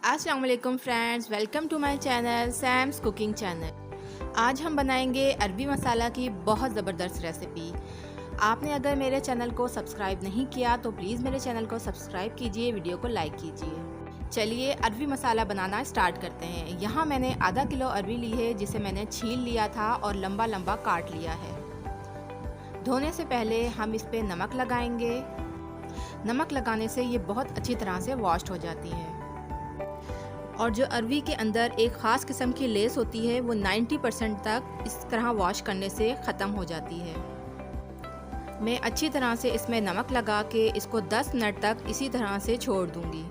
अस्सलाम वालेकुम friends, welcome to my channel Sam's cooking channel. आज हम बनाएंगे अरबी मसाला की बहुत ज़बरदस्त रेसिपी। आपने अगर मेरे चैनल को सब्सक्राइब नहीं किया तो प्लीज़ मेरे चैनल को सब्सक्राइब कीजिए, वीडियो को लाइक कीजिए। चलिए अरबी मसाला बनाना स्टार्ट करते हैं। यहाँ मैंने आधा किलो अरबी ली है, जिसे मैंने छील लिया था और लंबा लंबा काट लिया है। धोने से पहले हम इस पर नमक लगाएंगे। नमक लगाने से ये बहुत अच्छी तरह से वॉश हो जाती है। और जो अरवी के अंदर एक ख़ास किस्म की लेस होती है वो 90% तक इस तरह वॉश करने से ख़त्म हो जाती है। मैं अच्छी तरह से इसमें नमक लगा के इसको 10 मिनट तक इसी तरह से छोड़ दूंगी।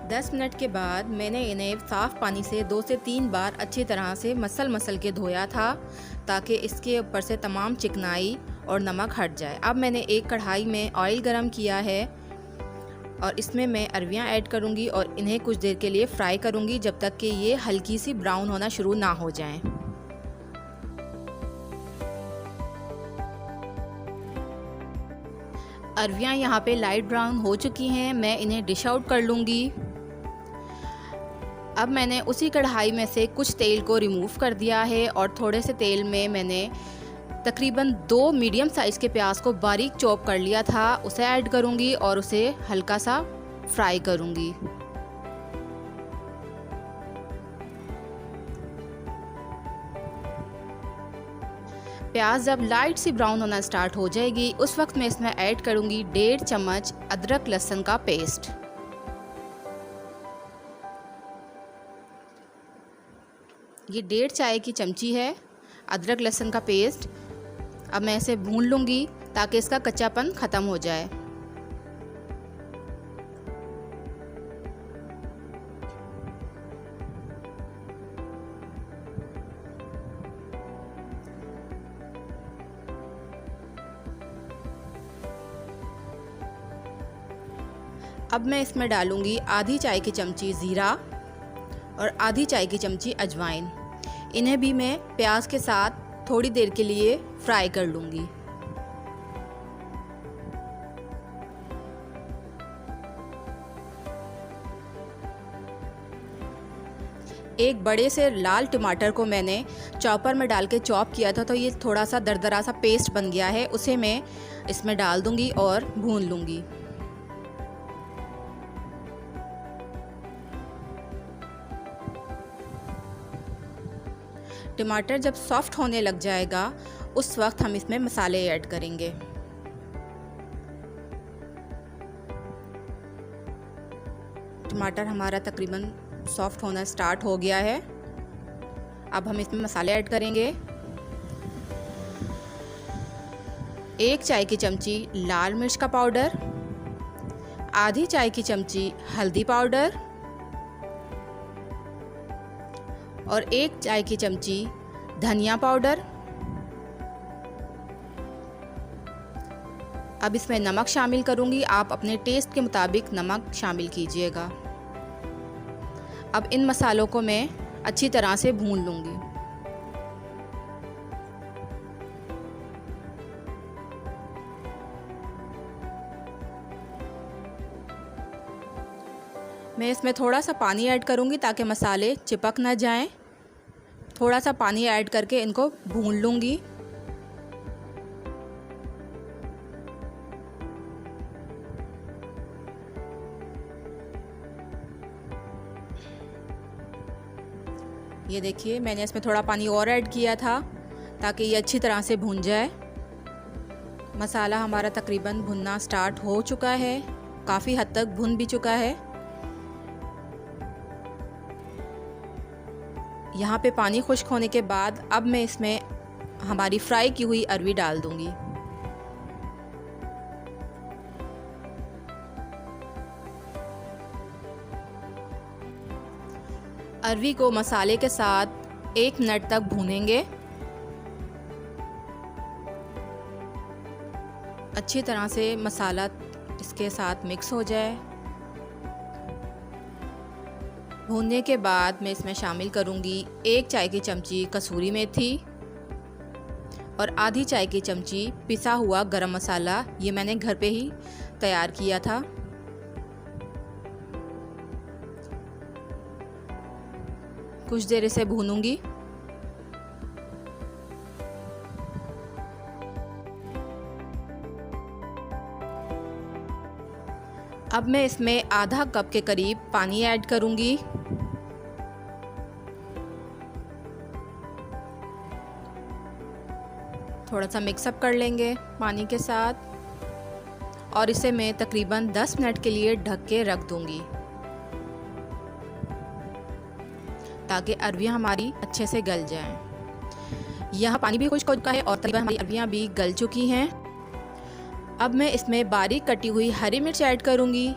दस मिनट के बाद मैंने इन्हें साफ़ पानी से 2 से 3 बार अच्छी तरह से मसल के धोया था, ताकि इसके ऊपर से तमाम चिकनाई और नमक हट जाए। अब मैंने एक कढ़ाई में ऑयल गरम किया है और इसमें मैं अरवियां ऐड करूंगी और इन्हें कुछ देर के लिए फ्राई करूंगी, जब तक कि ये हल्की सी ब्राउन होना शुरू ना हो जाएं। अरवियां यहाँ पे लाइट ब्राउन हो चुकी हैं। मैं इन्हें डिश आउट कर लूँगी। अब मैंने उसी कढ़ाई में से कुछ तेल को रिमूव कर दिया है और थोड़े से तेल में मैंने तकरीबन 2 मीडियम साइज़ के प्याज को बारीक चॉप कर लिया था, उसे ऐड करूँगी और उसे हल्का सा फ्राई करूँगी। प्याज जब लाइट सी ब्राउन होना स्टार्ट हो जाएगी, उस वक्त मैं इसमें ऐड करूँगी 1.5 चम्मच अदरक लहसुन का पेस्ट। ये 1.5 चाय की चमची है अदरक लहसुन का पेस्ट। अब मैं इसे भून लूँगी ताकि इसका कच्चापन ख़त्म हो जाए। अब मैं इसमें डालूँगी आधी चाय की चमची ज़ीरा और आधी चाय की चमची अजवाइन। इन्हें भी मैं प्याज के साथ थोड़ी देर के लिए फ्राई कर लूँगी। एक बड़े से लाल टमाटर को मैंने चॉपर में डाल के चॉप किया था, तो ये थोड़ा सा दरदरा सा पेस्ट बन गया है। उसे मैं इसमें डाल दूँगी और भून लूँगी। टमाटर जब सॉफ्ट होने लग जाएगा, उस वक्त हम इसमें मसाले ऐड करेंगे। टमाटर हमारा तकरीबन सॉफ्ट होना स्टार्ट हो गया है। अब हम इसमें मसाले ऐड करेंगे। 1 चाय की चमची लाल मिर्च का पाउडर, आधी चाय की चमची हल्दी पाउडर और 1 चाय की चमची धनिया पाउडर। अब इसमें नमक शामिल करूंगी। आप अपने टेस्ट के मुताबिक नमक शामिल कीजिएगा। अब इन मसालों को मैं अच्छी तरह से भून लूंगी। मैं इसमें थोड़ा सा पानी ऐड करूंगी ताकि मसाले चिपक ना जाएं। थोड़ा सा पानी ऐड करके इनको भून लूंगी। ये देखिए, मैंने इसमें थोड़ा पानी और ऐड किया था ताकि ये अच्छी तरह से भून जाए। मसाला हमारा तकरीबन भुनना स्टार्ट हो चुका है, काफ़ी हद तक भुन भी चुका है। यहाँ पे पानी खुश्क होने के बाद अब मैं इसमें हमारी फ्राई की हुई अरवी डाल दूँगी। अरवी को मसाले के साथ 1 मिनट तक भूनेंगे। अच्छी तरह से मसाला इसके साथ मिक्स हो जाए। भूनने के बाद मैं इसमें शामिल करूँगी 1 चाय की चमची कसूरी मेथी और आधी चाय की चमची पिसा हुआ गरम मसाला। ये मैंने घर पे ही तैयार किया था। कुछ देर इसे भूनूंगी। अब मैं इसमें आधा कप के करीब पानी ऐड करूंगी। थोड़ा सा मिक्सअप कर लेंगे पानी के साथ और इसे मैं तकरीबन 10 मिनट के लिए ढक के रख दूंगी ताकि अरबियां हमारी अच्छे से गल जाएं। यहाँ पानी भी खुश्क हो चुका है और तकरीबन हमारी अरबियां भी गल चुकी हैं। अब मैं इसमें बारीक कटी हुई हरी मिर्च ऐड करूँगी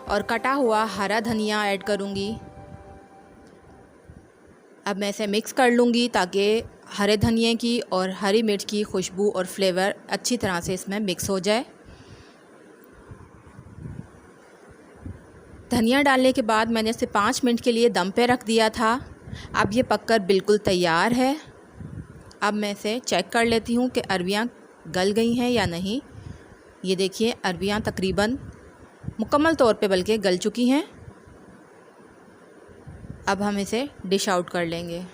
और कटा हुआ हरा धनिया ऐड करूँगी। अब मैं इसे मिक्स कर लूँगी ताकि हरे धनिए की और हरी मिर्च की खुशबू और फ्लेवर अच्छी तरह से इसमें मिक्स हो जाए। धनिया डालने के बाद मैंने इसे 5 मिनट के लिए दम पे रख दिया था। अब ये पककर बिल्कुल तैयार है। अब मैं इसे चेक कर लेती हूँ कि अरबियाँ गल गई हैं या नहीं। ये देखिए अरबियाँ तकरीबन मुकम्मल तौर पे बल्कि गल चुकी हैं। अब हम इसे डिश आउट कर लेंगे।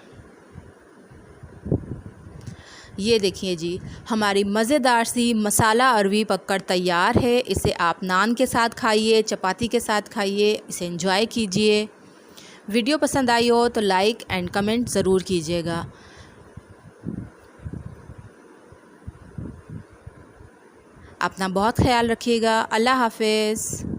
ये देखिए जी, हमारी मज़ेदार सी मसाला अरबी पककर तैयार है। इसे आप नान के साथ खाइए, चपाती के साथ खाइए, इसे एंजॉय कीजिए। वीडियो पसंद आई हो तो लाइक एंड कमेंट ज़रूर कीजिएगा। अपना बहुत ख्याल रखिएगा। अल्लाह हाफ़िज़।